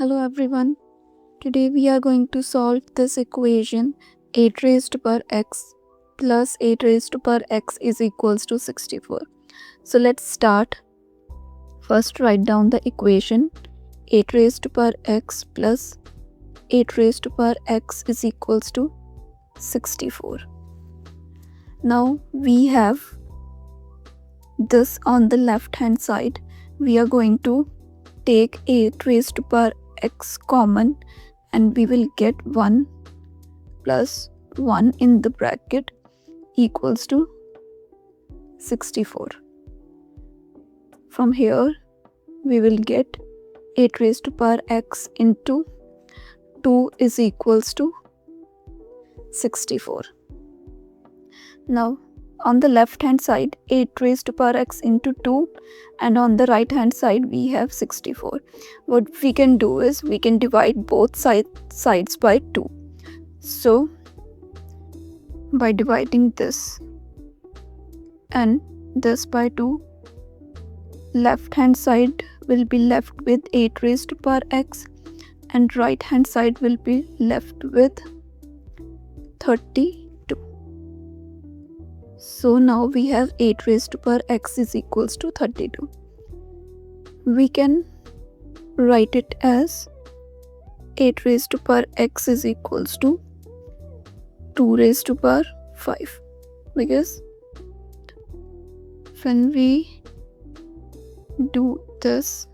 Hello everyone. Today we are going to solve this equation 8 raised to power x plus 8 raised to power x is equals to 64. So let's start. First write down the equation 8 raised to power x plus 8 raised to power x is equals to 64. Now we have this on the left hand side. We are going to take 8 raised to power x common and we will get 1 plus 1 in the bracket equals to 64. From here we will get 8 raised to power x into 2 is equals to 64. Now on the left hand side 8 raised to power x into 2 and on the right hand side we have 64. What we can do is we can divide both sides by 2. So by dividing this and this by 2, left hand side will be left with 8 raised to power x and right hand side will be left with 32. So now we have 8 raised to power x is equals to 32. We can write it as 8 raised to power x is equals to 2 raised to power 5, because when we do this,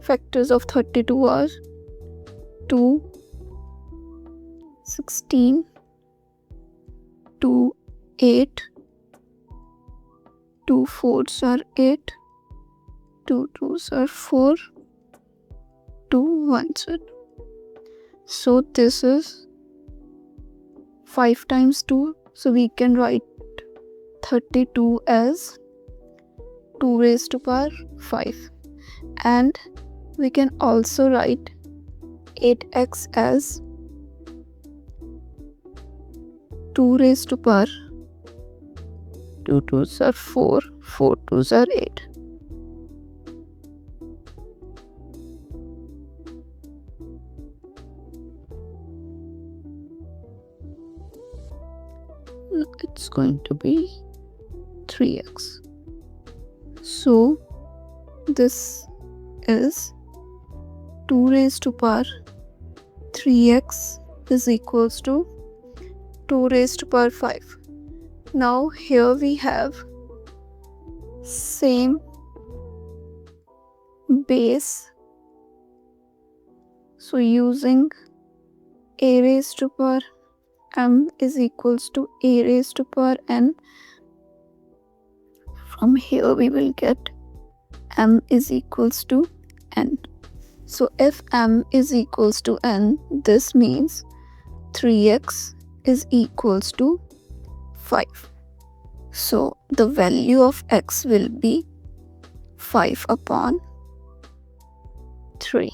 factors of 32 are 2, 16, 2, 8, 2 4s are 8, 2 2s are 4, 2 1s are 2. So this is 5 times 2, so we can write 32 as 2 raised to power 5, and we can also write 8x as 2 raised to power 2 2s are 4, 4 2s are 8. It's going to be 3x. So this is 2 raised to power 3x is equals to 2 raised to power 5. Now here we have same base, so using a raised to power m is equals to a raised to power n. From here we will get m is equals to n. So if m is equals to n, this means 3x is equals to 5. So the value of x will be 5 upon 3.